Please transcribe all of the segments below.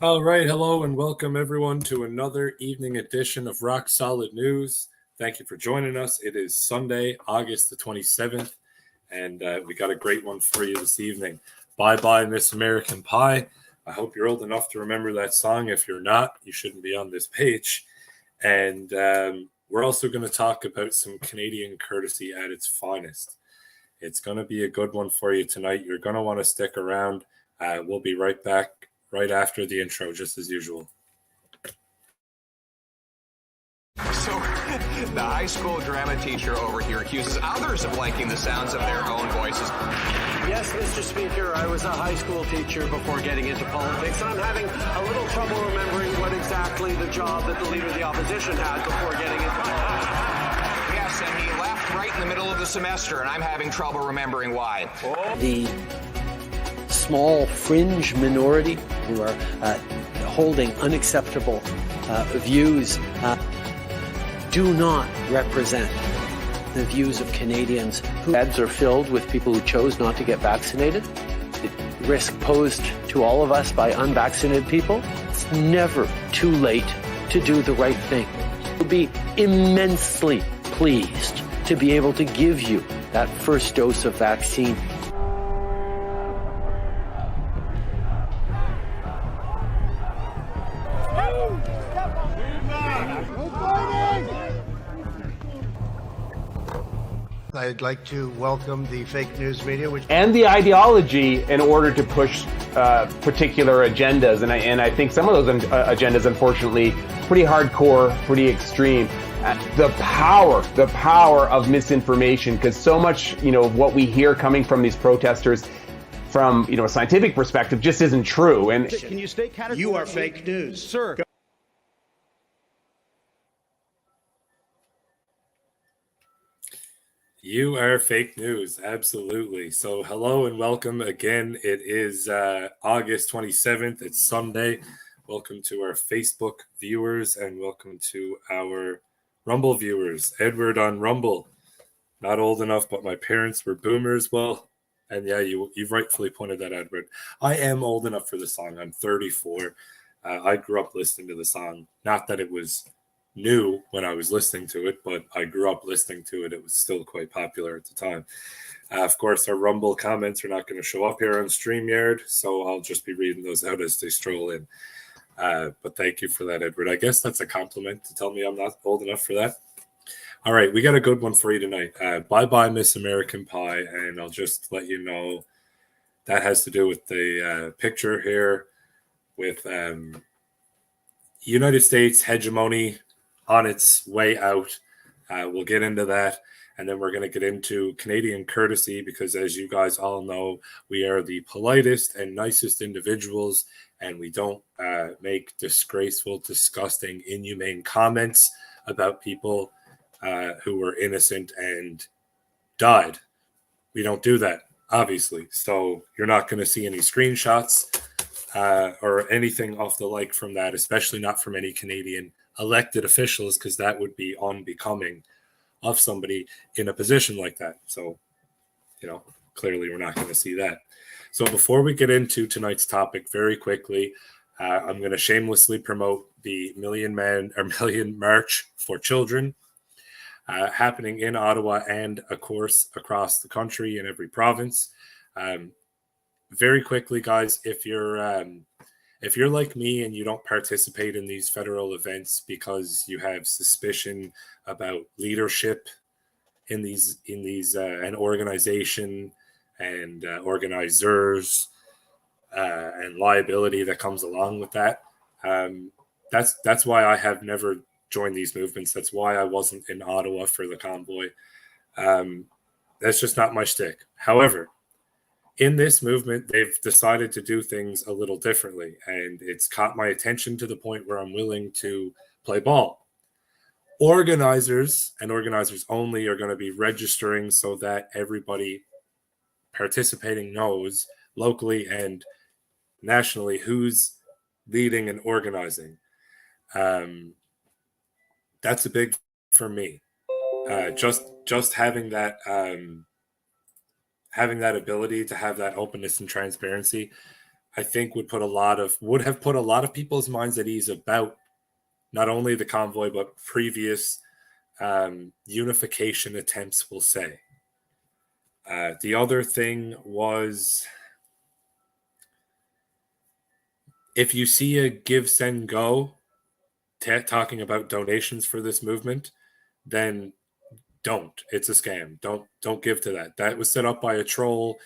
All right, hello and welcome everyone to another evening edition of Rock Solid News. Thank you for joining us. It is Sunday, August the 27th, and we got a great one for you this evening. Bye Bye Miss American Pie. I hope you're old enough to remember that song. If you're not, you shouldn't be on this page. And we're also going to talk about some Canadian courtesy at its finest. It's going to be a good one for you tonight. You're going to want to stick around. We'll be right back right after the intro, just as usual. So, the high school drama teacher over here accuses others of liking the sounds of their own voices. Yes, Mr. Speaker, I was a high school teacher before getting into politics, and I'm having a little trouble remembering what exactly the job that the Leader of the Opposition had before getting into politics. Yes, and he left right in the middle of the semester, and I'm having trouble remembering why. The small fringe minority who are holding unacceptable views do not represent the views of Canadians whose heads are filled with people who chose not to get vaccinated. The risk posed to all of us by unvaccinated people, it's never too late to do the right thing. We'll be immensely pleased to be able to give you that first dose of vaccine. I'd like to welcome the fake news media, and the ideology in order to push particular agendas, and I think some of those agendas, unfortunately, pretty hardcore, pretty extreme. The power of misinformation, because so much, of what we hear coming from these protesters, from a scientific perspective, just isn't true. And can you state categorically? You are fake news, sir. You are fake news, absolutely. So hello and welcome again. It is August 27th. It's Sunday. Welcome to our Facebook viewers and welcome to our Rumble viewers. Edward on Rumble. Not old enough, but my parents were boomers. Well, and yeah, you've rightfully pointed that, Edward. I am old enough for the song. I'm 34. I grew up listening to the song. Not that it was new when I was listening to it, but I grew up listening to it. It was still quite popular at the time. Of course, our Rumble comments are not going to show up here on StreamYard, so I'll just be reading those out as they stroll in. But thank you for that, Edward. I guess that's a compliment to tell me I'm not old enough for that. All right, we got a good one for you tonight. Bye Bye Miss American Pie, and I'll just let you know that has to do with the picture here with United States hegemony on its way out. We'll get into that. And then we're going to get into Canadian courtesy because, as you guys all know, we are the politest and nicest individuals, and we don't make disgraceful, disgusting, inhumane comments about people who were innocent and died. We don't do that, obviously. So you're not going to see any screenshots or anything off the like from that, especially not from any Canadian elected officials, because that would be unbecoming of somebody in a position like that. So, clearly we're not going to see that. So before we get into tonight's topic, very quickly, I'm going to shamelessly promote the Million March for Children happening in Ottawa and, of course, across the country in every province. Very quickly, guys, if you're like me and you don't participate in these federal events because you have suspicion about leadership in these an organization and organizers and liability that comes along with that, that's why I have never joined these movements. That's why I wasn't in Ottawa for the convoy. That's just not my shtick. However, in this movement, they've decided to do things a little differently, and it's caught my attention to the point where I'm willing to play ball. Organizers and organizers only are going to be registering so that everybody participating knows locally and nationally who's leading and organizing. That's a big for me. Just having that ability to have that openness and transparency I think would have put a lot of people's minds at ease about not only the convoy but previous unification attempts, we'll say. The other thing was, if you see a give, send, go talking about donations for this movement, then don't. It's a scam. Don't give to that. That was set up by a troll,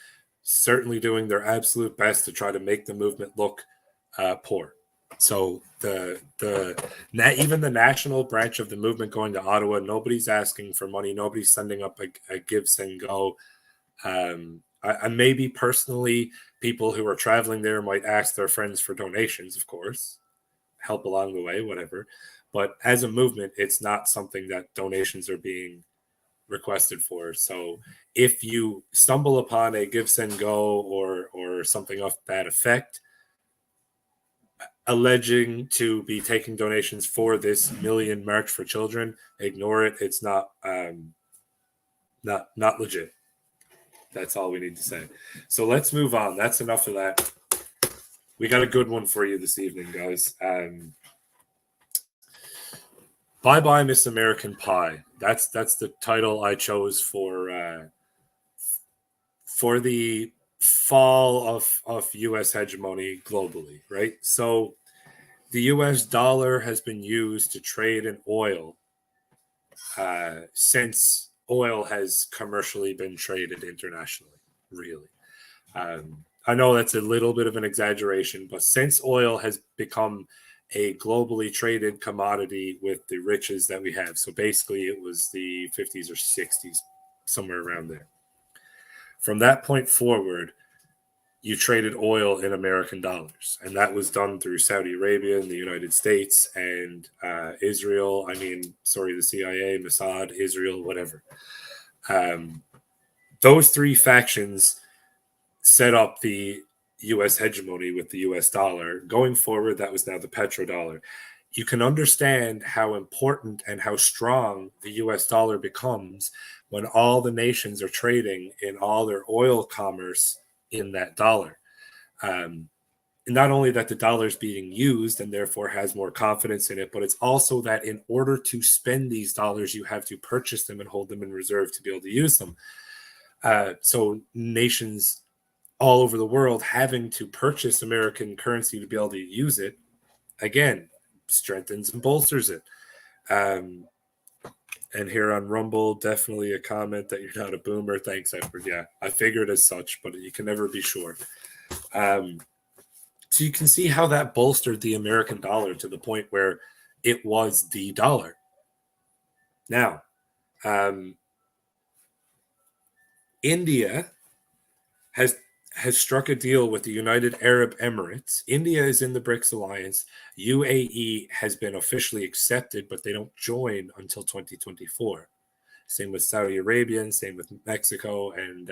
certainly doing their absolute best to try to make the movement look poor. So even the national branch of the movement going to Ottawa, nobody's asking for money. Nobody's sending up a give, send, go. I maybe personally, people who are traveling there might ask their friends for donations, of course, help along the way, whatever. But as a movement, it's not something that donations are being requested for. So if you stumble upon a give, send, go or something of that effect, alleging to be taking donations for this million March for Children, ignore it. It's not legit. That's all we need to say. So let's move on. That's enough of that. We got a good one for you this evening, guys. Bye Bye Miss American Pie. That's the title I chose for the fall of U.S. hegemony globally, right? So the U.S. dollar has been used to trade in oil since oil has commercially been traded internationally, really. I know that's a little bit of an exaggeration, but since oil has become a globally traded commodity with the riches that we have, so basically it was the 50s or 60s, somewhere around there. From that point forward, you traded oil in American dollars, and that was done through Saudi Arabia and the United States and Israel. The CIA, Mossad, Israel, whatever. Those three factions set up the U.S. hegemony with the U.S. dollar. Going forward, that was now the petrodollar. You can understand how important and how strong the U.S. dollar becomes when all the nations are trading in all their oil commerce in that dollar. Not only that the dollar is being used and therefore has more confidence in it, but it's also that in order to spend these dollars, you have to purchase them and hold them in reserve to be able to use them. So nations all over the world having to purchase American currency to be able to use it, again, strengthens and bolsters it. And here on Rumble, definitely a comment that you're not a boomer. Thanks, Edward. Yeah, I figured as such, but you can never be sure. So you can see how that bolstered the American dollar to the point where it was the dollar. Now, India has struck a deal with the United Arab Emirates. India is in the BRICS alliance. UAE has been officially accepted, but they don't join until 2024. Same with Saudi Arabia, and same with Mexico and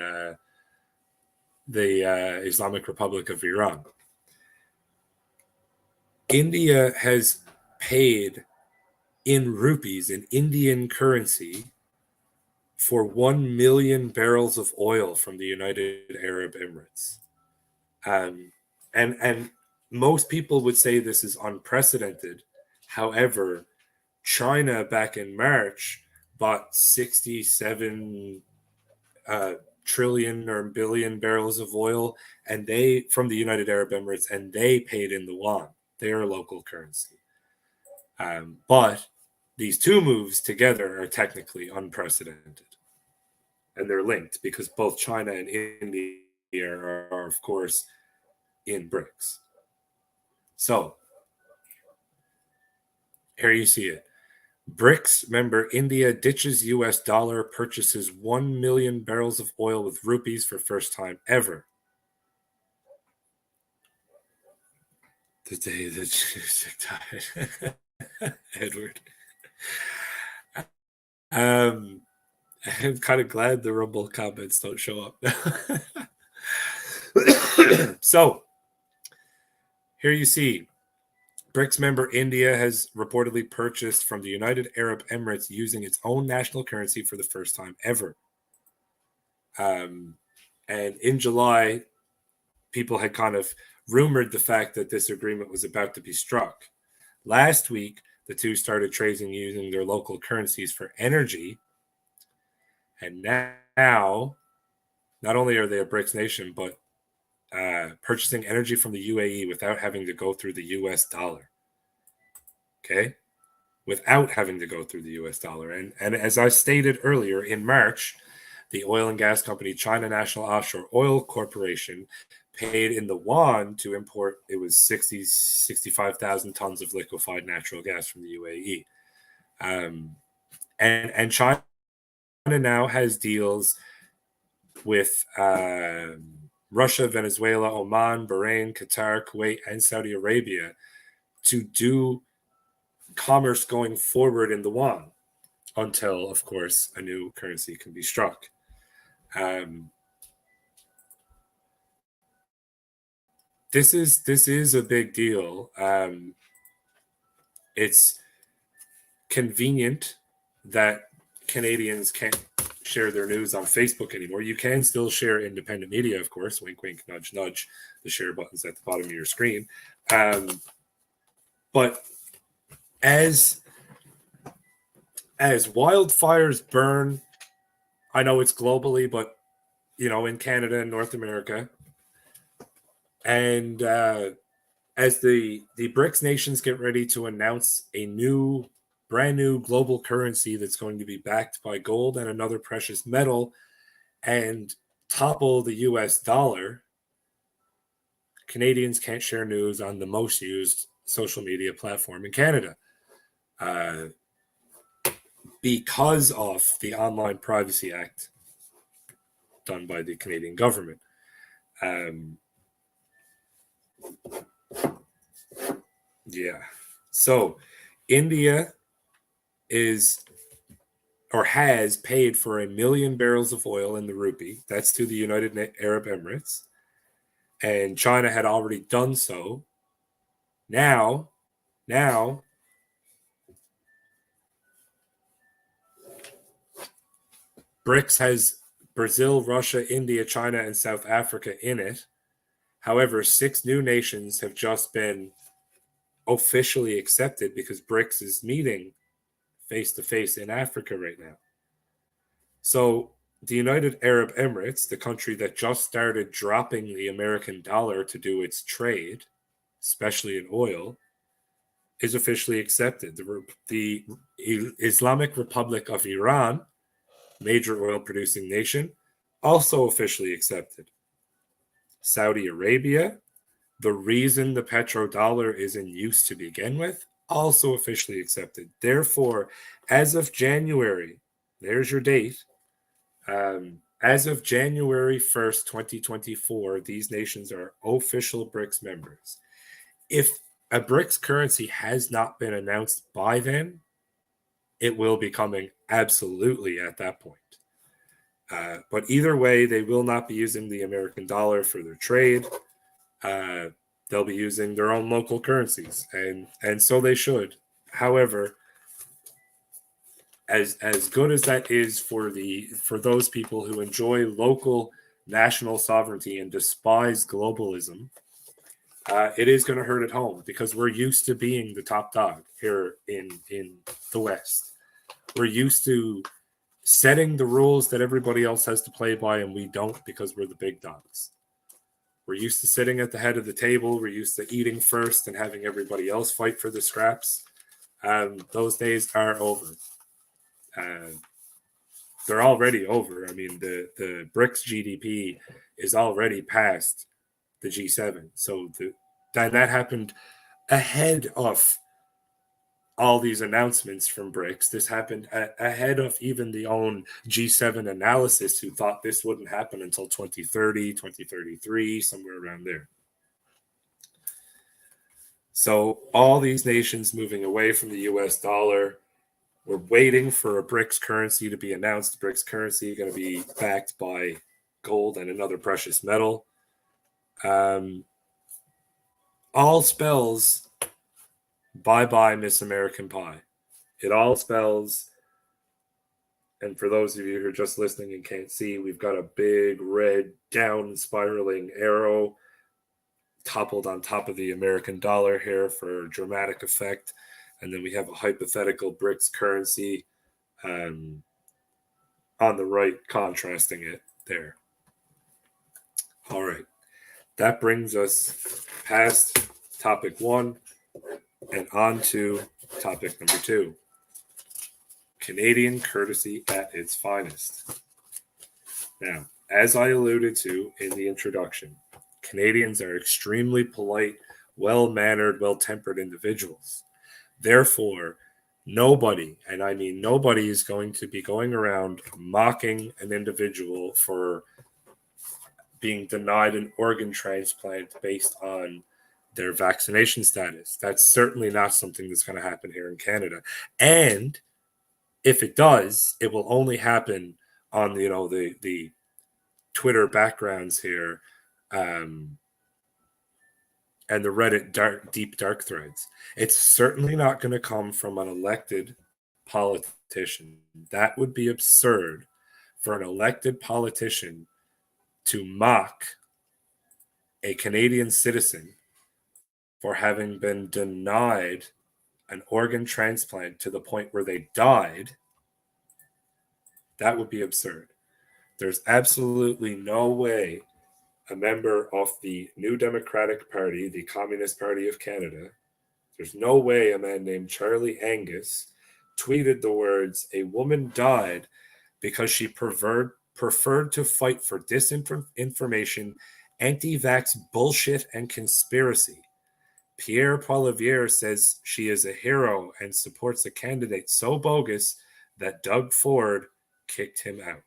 the Islamic Republic of Iran. India has paid in rupees, in Indian currency, for 1 million barrels of oil from the United Arab Emirates. And most people would say this is unprecedented. However, China back in March bought 67 trillion or billion barrels of oil, and they from the United Arab Emirates, and they paid in the yuan, their local currency. But these two moves together are technically unprecedented. And they're linked because both China and India are of course, in BRICS. So, here you see it. BRICS member India ditches US dollar, purchases 1 million barrels of oil with rupees for first time ever. The day the Jews died. Edward. I'm kind of glad the Rumble comments don't show up. So, here you see, BRICS member India has reportedly purchased from the United Arab Emirates using its own national currency for the first time ever. And in July, people had kind of rumored the fact that this agreement was about to be struck. Last week, the two started trading using their local currencies for energy. And now, not only are they a BRICS nation, but purchasing energy from the UAE without having to go through the US dollar. Okay? Without having to go through the US dollar. And as I stated earlier, in March, the oil and gas company China National Offshore Oil Corporation paid in the yuan to import, it was 65,000 tons of liquefied natural gas from the UAE. And China now has deals with Russia, Venezuela, Oman, Bahrain, Qatar, Kuwait, and Saudi Arabia to do commerce going forward in the yuan until, of course, a new currency can be struck. This is a big deal. It's convenient that Canadians can't share their news on Facebook anymore. You can still share independent media, of course. Wink, wink, nudge, nudge. The share button's at the bottom of your screen. But as wildfires burn, I know it's globally, but in Canada and North America, and as the BRICS nations get ready to announce a brand new global currency that's going to be backed by gold and another precious metal and topple the US dollar, Canadians can't share news on the most used social media platform in Canada because of the Online Privacy Act done by the Canadian government. Yeah. So India has paid for 1 million barrels of oil in the rupee. That's to the United Arab Emirates. And China had already done so. Now, BRICS has Brazil, Russia, India, China, and South Africa in it. However, 6 new nations have just been officially accepted because BRICS is meeting face-to-face in Africa right now. So the United Arab Emirates, the country that just started dropping the American dollar to do its trade, especially in oil, is officially accepted. The Islamic Republic of Iran, major oil-producing nation, also officially accepted. Saudi Arabia, the reason the petrodollar is in use to begin with, also officially accepted. Therefore, as of January, there's your date, as of January 1st, 2024, these nations are official BRICS members. If a BRICS currency has not been announced by then, it will be coming absolutely at that point. But either way, they will not be using the American dollar for their trade. They'll be using their own local currencies, and so they should. However, as good as that is for those people who enjoy local national sovereignty and despise globalism, it is going to hurt at home because we're used to being the top dog here in the West. We're used to setting the rules that everybody else has to play by, and we don't because we're the big dogs. We're used to sitting at the head of the table. We're used to eating first and having everybody else fight for the scraps. Those days are over. They're already over. I mean, the BRICS GDP is already past the G7. So that happened ahead of all these announcements from BRICS. This happened ahead of even the own G7 analysis, who thought this wouldn't happen until 2030, 2033, somewhere around there. So all these nations moving away from the US dollar, we're waiting for a BRICS currency to be announced. The BRICS currency going to be backed by gold and another precious metal. All spells bye-bye Miss American Pie. It all spells, and for those of you who are just listening and can't see, we've got a big red down spiraling arrow toppled on top of the American dollar here for dramatic effect. And then we have a hypothetical BRICS currency on the right, contrasting it there. All right. That brings us past topic 1 and on to topic number 2. Canadian courtesy at its finest. Now, as I alluded to in the introduction, Canadians are extremely polite, well-mannered, well-tempered individuals. Therefore, nobody, and I mean nobody, is going to be going around mocking an individual for being denied an organ transplant based on their vaccination status. That's certainly not something that's going to happen here in Canada. And if it does, it will only happen on the Twitter backgrounds here, and the Reddit deep dark threads. It's certainly not going to come from an elected politician. That would be absurd for an elected politician to mock a Canadian citizen for having been denied an organ transplant to the point where they died. That would be absurd. There's absolutely no way a member of the New Democratic Party, the Communist Party of Canada, there's no way a man named Charlie Angus tweeted the words, "A woman died because she preferred to fight for disinformation, anti-vax bullshit, and conspiracy. Pierre Poilievre says she is a hero and supports a candidate so bogus that Doug Ford kicked him out."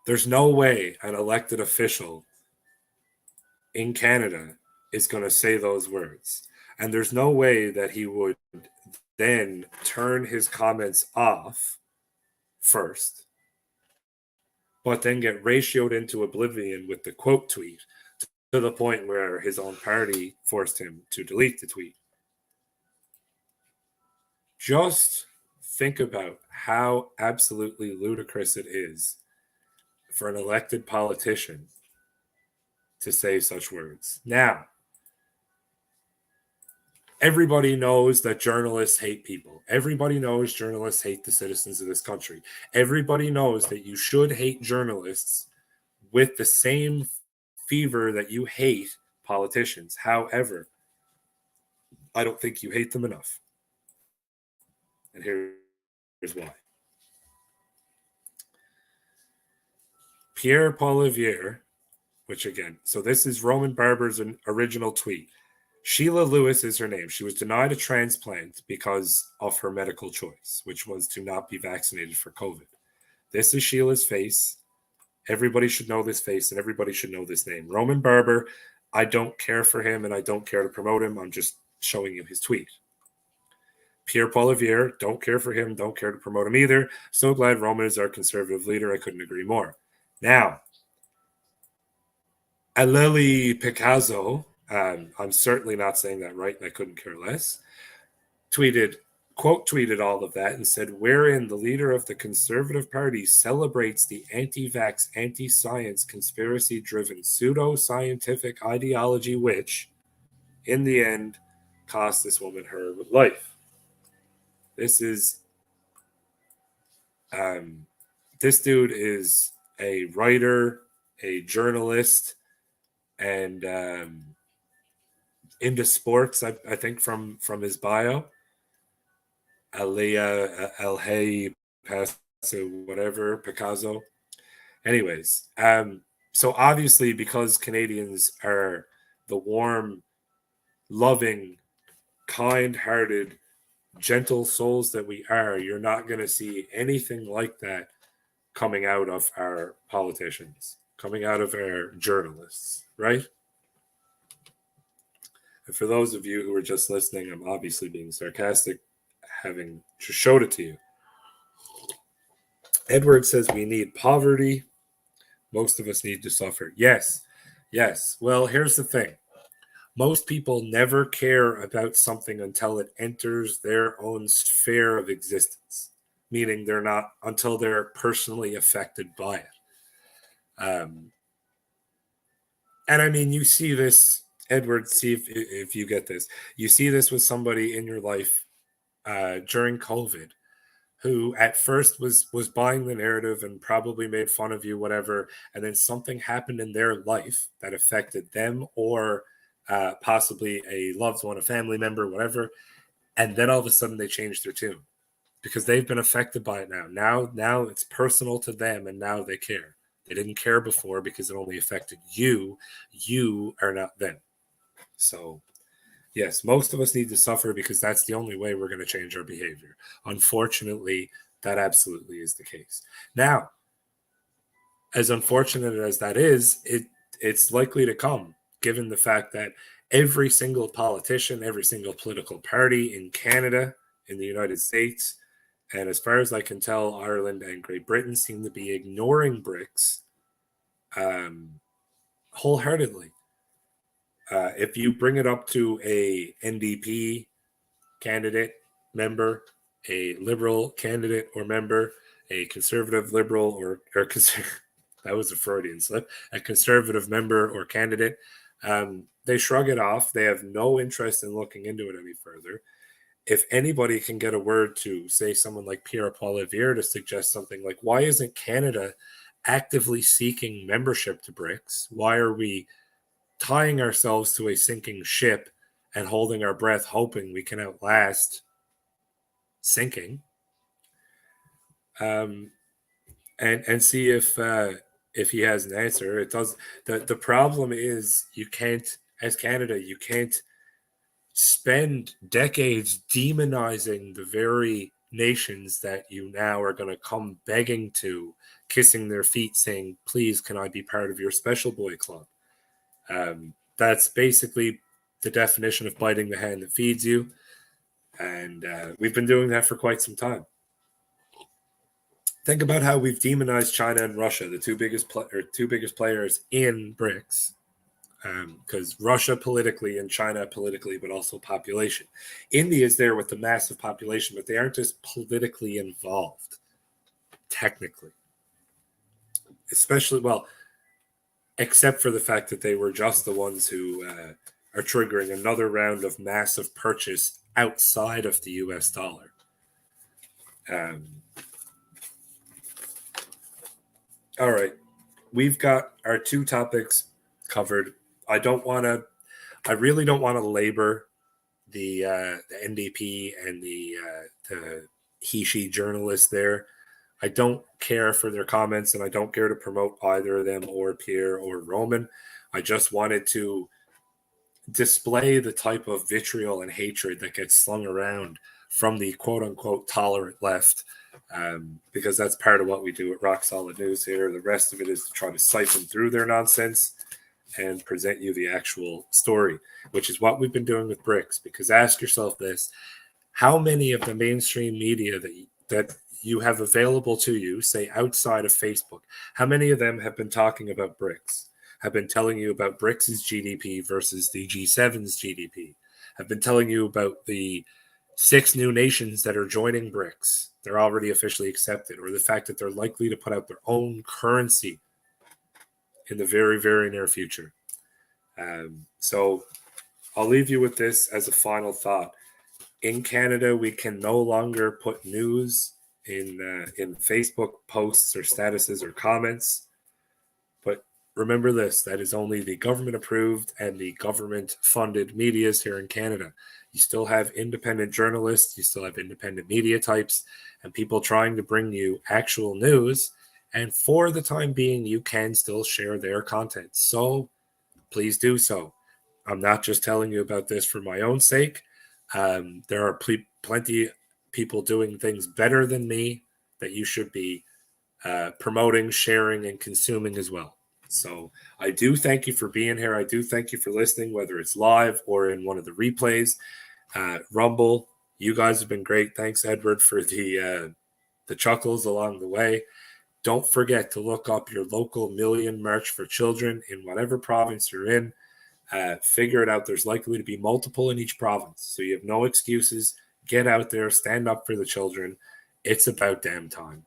There's no way an elected official in Canada is going to say those words. And there's no way that he would then turn his comments off first, but then get ratioed into oblivion with the quote tweet to the point where his own party forced him to delete the tweet. Just think about how absolutely ludicrous it is for an elected politician to say such words. Now, everybody knows that journalists hate people. Everybody knows journalists hate the citizens of this country. Everybody knows that you should hate journalists with the same fever that you hate politicians. However, I don't think you hate them enough. And here's why. Pierre Poilievre, which again, so this is Roman Barber's original tweet. Sheila Lewis is her name. She was denied a transplant because of her medical choice, which was to not be vaccinated for COVID. This is Sheila's face. Everybody should know this face and everybody should know this name. Roman Barber, I don't care for him and I don't care to promote him. I'm just showing you his tweet. Pierre Poilievre, don't care for him, don't care to promote him either. So glad Roman is our conservative leader. I couldn't agree more. Now, Aleli Picasso, I'm certainly not saying that right, and I couldn't care less, quote tweeted all of that and said, wherein the leader of the Conservative Party celebrates the anti-vax, anti-science, conspiracy-driven pseudo-scientific ideology which, in the end, cost this woman her life. This dude is a writer, a journalist, and into sports, I think from his bio. Alea, Elhei, Paso, whatever, Picasso. Anyways, so obviously because Canadians are the warm, loving, kind-hearted, gentle souls that we are, you're not going to see anything like that coming out of our politicians, coming out of our journalists, right? And for those of you who are just listening, I'm obviously being sarcastic, having just showed it to you. Edward says we need poverty. Most of us need to suffer. Yes. Well, here's the thing. Most people never care about something until it enters their own sphere of existence, meaning until they're personally affected by it. And I mean, you see this, Edward, see if you get this. You see this with somebody in your life during COVID who at first was buying the narrative and probably made fun of you, whatever, and then something happened in their life that affected them or possibly a loved one, a family member, whatever, and then all of a sudden they changed their tune because they've been affected by it now. Now it's personal to them, and now they care. They didn't care before because it only affected you. You are not them. So, yes, most of us need to suffer because that's the only way we're going to change our behavior. Unfortunately, that absolutely is the case. Now, as unfortunate as that is, it's likely to come, given the fact that every single politician, every single political party in Canada, in the United States, and as far as I can tell, Ireland and Great Britain seem to be ignoring BRICS wholeheartedly. If you bring it up to a NDP candidate member, a liberal candidate or member, a conservative liberal or that was a Freudian slip, a conservative member or candidate, they shrug it off. They have no interest in looking into it any further. If anybody can get a word to, say, someone like Pierre Poilievre to suggest something like, why isn't Canada actively seeking membership to BRICS? Why are we tying ourselves to a sinking ship and holding our breath, hoping we can outlast sinking? And see if he has an answer. It does. The problem is you can't, as Canada, you can't spend decades demonizing the very nations that you now are going to come begging to, kissing their feet, saying, please, can I be part of your special boy club? That's basically the definition of biting the hand that feeds you. And we've been doing that for quite some time. Think about how we've demonized China and Russia, the two biggest players in BRICS. Because Russia politically and China politically, but also population. India is there with the massive population, but they aren't as politically involved, technically. Especially, well, except for the fact that they were just the ones who are triggering another round of massive purchase outside of the US dollar. All right. We've got our two topics covered. I really don't want to labor the NDP and the he-she journalists there. I don't care for their comments, and I don't care to promote either of them or Pierre or Roman. I just wanted to display the type of vitriol and hatred that gets slung around from the quote-unquote tolerant left, because that's part of what we do at Rock Solid News here. The rest of it is to try to siphon through their nonsense and present you the actual story, which is what we've been doing with BRICS. Because ask yourself this: how many of the mainstream media that you have available to you, say outside of Facebook, how many of them have been talking about BRICS, have been telling you about BRICS' GDP versus the G7's GDP, have been telling you about the 6 new nations that are joining BRICS, they're already officially accepted, or the fact that they're likely to put out their own currency in the very, very near future. So I'll leave you with this as a final thought. In Canada, we can no longer put news in Facebook posts or statuses or comments. But remember this, that is only the government approved and the government funded medias here in Canada. You still have independent journalists, you still have independent media types, and people trying to bring you actual news. And for the time being, you can still share their content. So please do so. I'm not just telling you about this for my own sake. There are plenty of people doing things better than me that you should be promoting, sharing, and consuming as well. So I do thank you for being here. I do thank you for listening, whether it's live or in one of the replays. Rumble, you guys have been great. Thanks, Edward, for the chuckles along the way. Don't forget to look up your local Million March for Children in whatever province you're in. Figure it out. There's likely to be multiple in each province, so you have no excuses. Get out there, stand up for the children. It's about damn time.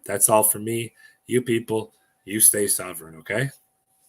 That's all for me. You people, You stay sovereign, okay?